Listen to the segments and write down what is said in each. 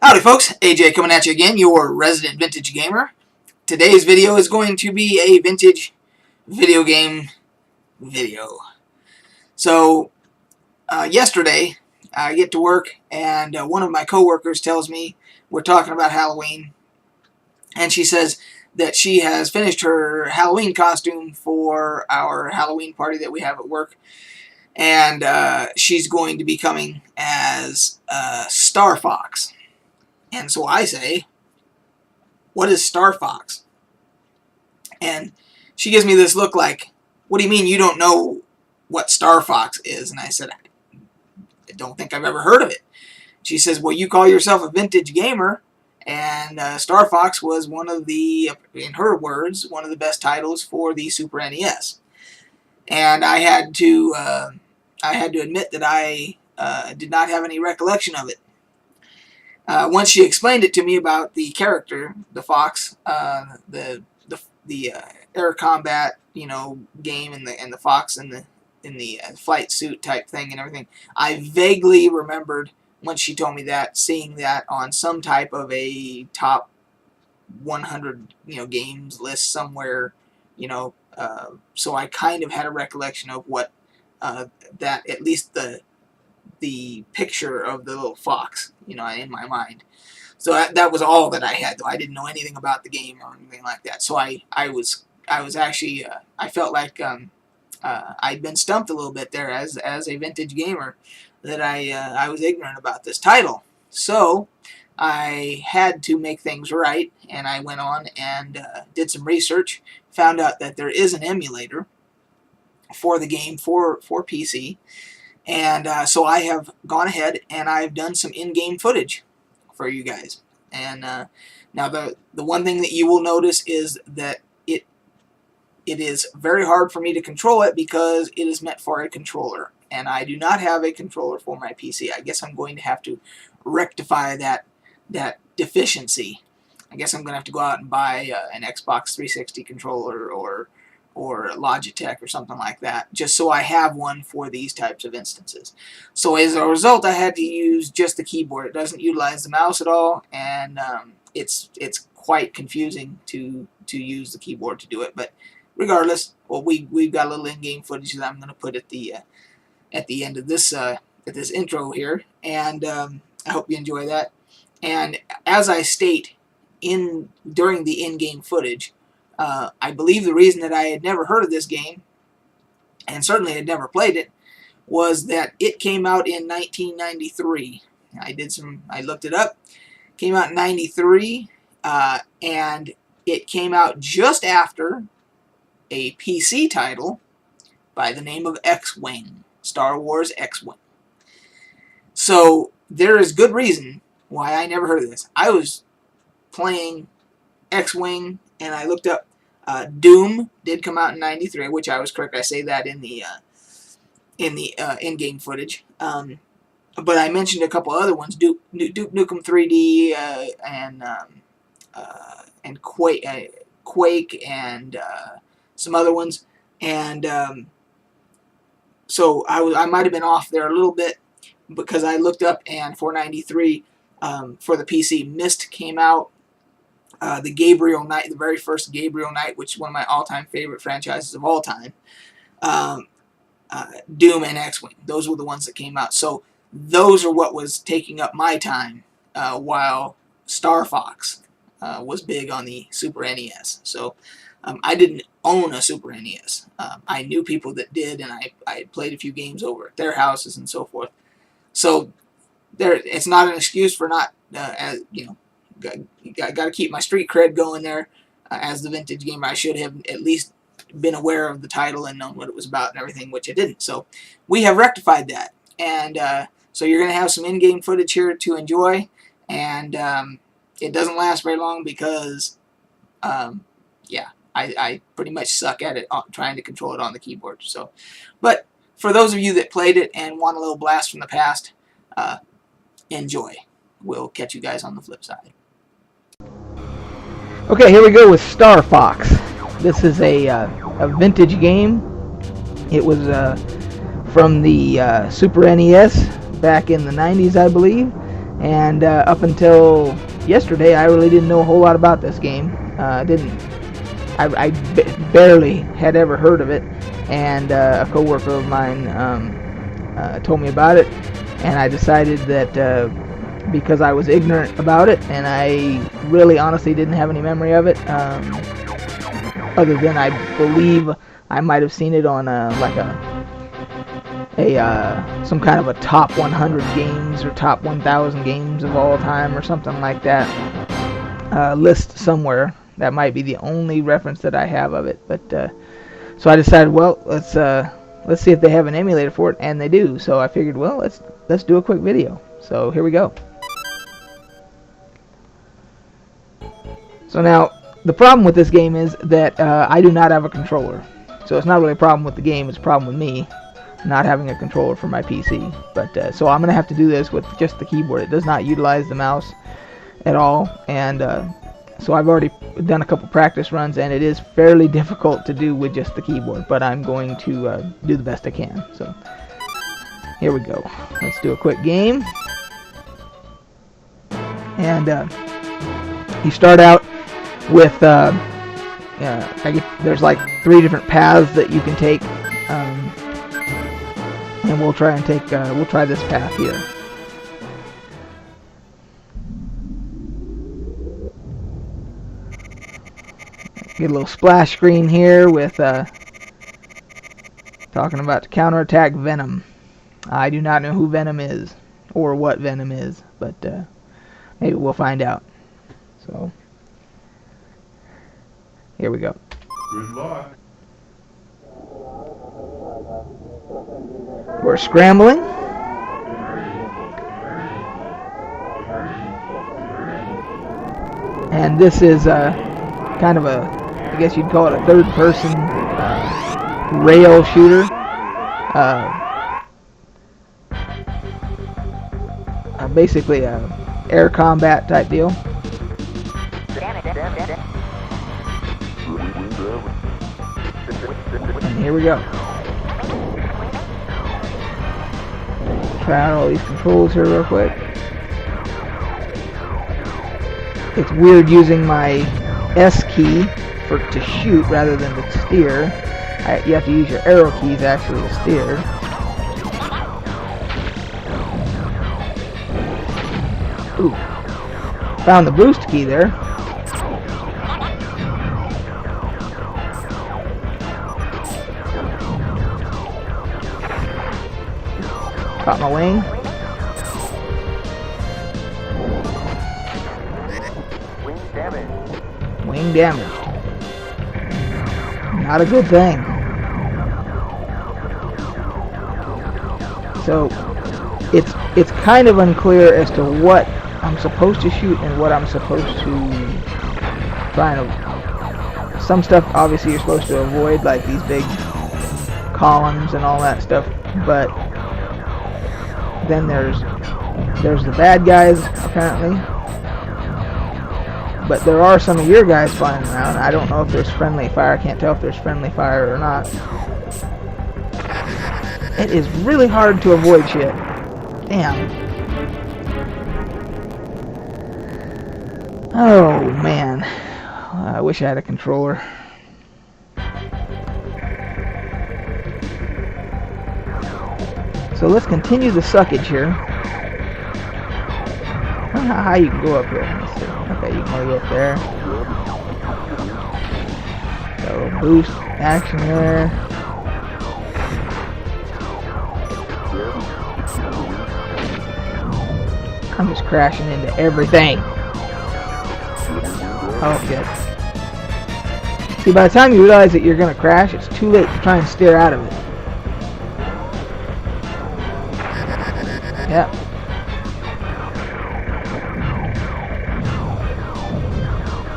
Howdy folks, AJ coming at you again, your resident vintage gamer. Today's video is going to be a vintage video game video. So, yesterday I get to work and one of my coworkers tells me we're talking about Halloween, and she says that she has finished her Halloween costume for our Halloween party that we have at work, and she's going to be coming as STARFOX. And so I say, what is STARFOX? And she gives me this look like, what do you mean you don't know what STARFOX is? And I said, I don't think I've ever heard of it. She says, well, you call yourself a vintage gamer, and STARFOX was one of the, in her words, one of the best titles for the Super NES. And I had to admit that I did not have any recollection of it. Once she explained it to me about the character, the fox, the air combat, game, and the fox in the flight suit type thing and everything, I vaguely remembered when she told me that, seeing that on some type of a top 100 games list somewhere, so I kind of had a recollection of what that, at least the picture of the little fox, in my mind. So that was all that I had, though. I didn't know anything about the game or anything like that. So I was actually, I felt like I'd been stumped a little bit there as a vintage gamer, that I was ignorant about this title. So I had to make things right, and I went on and did some research, found out that there is an emulator for the game for PC. And so I have gone ahead and I've done some in-game footage for you guys. And now the one thing that you will notice is that it is very hard for me to control it because it is meant for a controller. And I do not have a controller for my PC. I guess I'm going to have to rectify that deficiency. I guess I'm going to have to go out and buy an Xbox 360 controller or Logitech or something like that, just so I have one for these types of instances. So as a result, I had to use just the keyboard. It doesn't utilize the mouse at all, and it's quite confusing to use the keyboard to do it. But regardless, well, we've got a little in-game footage that I'm going to put at the end of this intro here, and I hope you enjoy that. And as I state during the in-game footage, I believe the reason that I had never heard of this game, and certainly had never played it, was that it came out in 1993. I looked it up. It came out in 93, and it came out just after a PC title by the name of X-Wing, Star Wars X-Wing. So there is good reason why I never heard of this. I was playing X-Wing, and I looked up, Doom did come out in 93, which I was correct. I say that in the in-game footage. But I mentioned a couple other ones, Duke Nukem 3D, and Quake, and some other ones. And so I might have been off there a little bit, because I looked up, and for 93, for the PC, Myst came out. The Gabriel Knight, the very first Gabriel Knight, which is one of my all-time favorite franchises of all time. Doom and X-Wing. Those were the ones that came out. So those are what was taking up my time, while STARFOX was big on the Super NES. So I didn't own a Super NES. I knew people that did, and I played a few games over at their houses and so forth. So it's not an excuse for not, got to keep my street cred going there. As the vintage gamer, I should have at least been aware of the title and known what it was about and everything, which I didn't. So we have rectified that. And so you're going to have some in-game footage here to enjoy. And it doesn't last very long because, yeah, I pretty much suck at it, trying to control it on the keyboard. So, but for those of you that played it and want a little blast from the past, enjoy. We'll catch you guys on the flip side. Okay, here we go with STARFOX. This is a vintage game. It was from the Super NES back in the 90s, I believe. And up until yesterday, I really didn't know a whole lot about this game. I barely had ever heard of it, and a coworker of mine told me about it, and I decided that because I was ignorant about it, and I really honestly didn't have any memory of it, other than I believe I might have seen it on some kind of a top 100 games or top 1,000 games of all time or something like that list somewhere. That might be the only reference that I have of it. But so I decided, well, let's see if they have an emulator for it, and they do. So I figured, well, let's do a quick video. So here we go. So now the problem with this game is that I do not have a controller. So it's not really a problem with the game, it's a problem with me not having a controller for my PC. But so I'm going to have to do this with just the keyboard. It does not utilize the mouse at all, and so I've already done a couple practice runs, and it is fairly difficult to do with just the keyboard, but I'm going to do the best I can. So here we go. Let's do a quick game. And you start out with there's like 3 different paths that you can take, and we'll try this path here. Get a little splash screen here with talking about to counterattack Venom. I do not know who Venom is or what Venom is, but maybe we'll find out. So here we go. Good luck. We're scrambling. And this is kind of a, I guess you'd call it a third-person rail shooter. Basically a air combat type deal. And here we go. Try out all these controls here real quick. It's weird using my S key to shoot rather than to steer. You have to use your arrow keys actually to steer. Ooh. Found the boost key there. Caught my wing. Wing damaged. Not a good thing. So it's kind of unclear as to what I'm supposed to shoot and what I'm supposed to try and. Some stuff obviously you're supposed to avoid, like these big columns and all that stuff, but then there's the bad guys apparently. But there are some of your guys flying around. I don't know if there's friendly fire. I can't tell if there's friendly fire or not. It is really hard to avoid shit. Damn. Oh, man. I wish I had a controller. So let's continue the suckage here. I don't know how you can go up here. Let's see. Okay, you can go up there. So boost action there. I'm just crashing into everything. Oh, good. See, by the time you realize that you're going to crash, it's too late to try and steer out of it. Yep.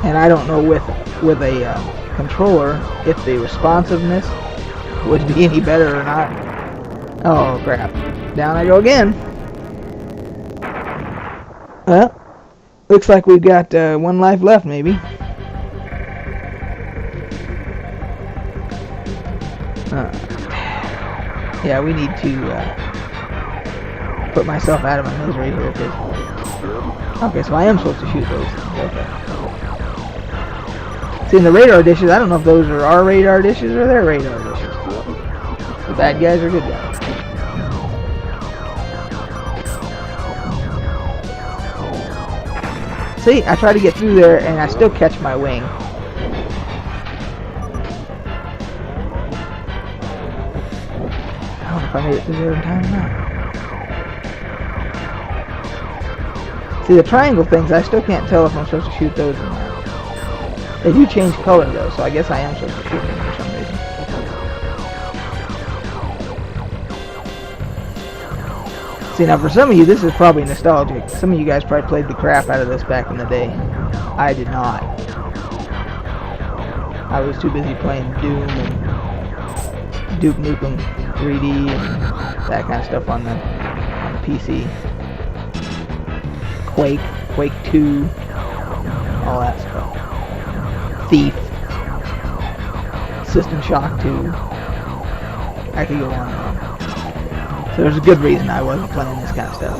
And I don't know with a controller if the responsiveness would be any better or not. Oh crap! Down I go again. Well, looks like we've got 1 life left, maybe. Yeah, we need to put myself out of my misery here, because Okay, so I am supposed to shoot those things. Okay. See, in the radar dishes, I don't know if those are our radar dishes or their radar dishes. The bad guys or good guys. See, I try to get through there and I still catch my wing. I don't know if I made it through there in time or not. See, the triangle things, I still can't tell if I'm supposed to shoot those or not. They do change color though, so I guess I am supposed to shoot them for some reason. See, now for some of you, this is probably nostalgic. Some of you guys probably played the crap out of this back in the day. I did not. I was too busy playing Doom and Duke Nukem 3D and that kind of stuff on the PC. Quake 2, all that stuff. Thief, System Shock 2. I could go on and on. So there's a good reason I wasn't playing this kind of stuff.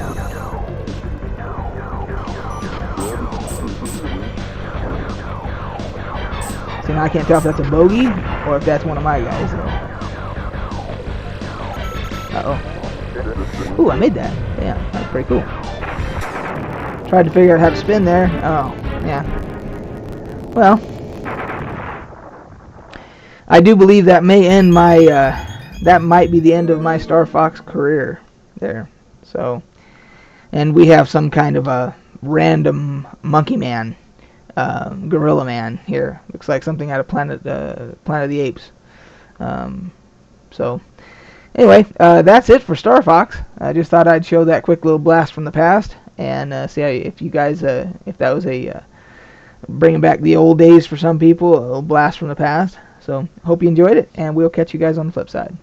So now I can't tell if that's a bogey or if that's one of my guys. Uh-oh. Ooh, I made that. Yeah, that's pretty cool. Tried to figure out how to spin there. Oh, yeah. Well, I do believe that may end my, that might be the end of my StarFox career there. So, and we have some kind of a random monkey man, gorilla man here. Looks like something out of Planet of the Apes. So, anyway, that's it for StarFox. I just thought I'd show that quick little blast from the past and see how, if you guys, if that was a bringing back the old days for some people, a little blast from the past. So, hope you enjoyed it, and we'll catch you guys on the flip side.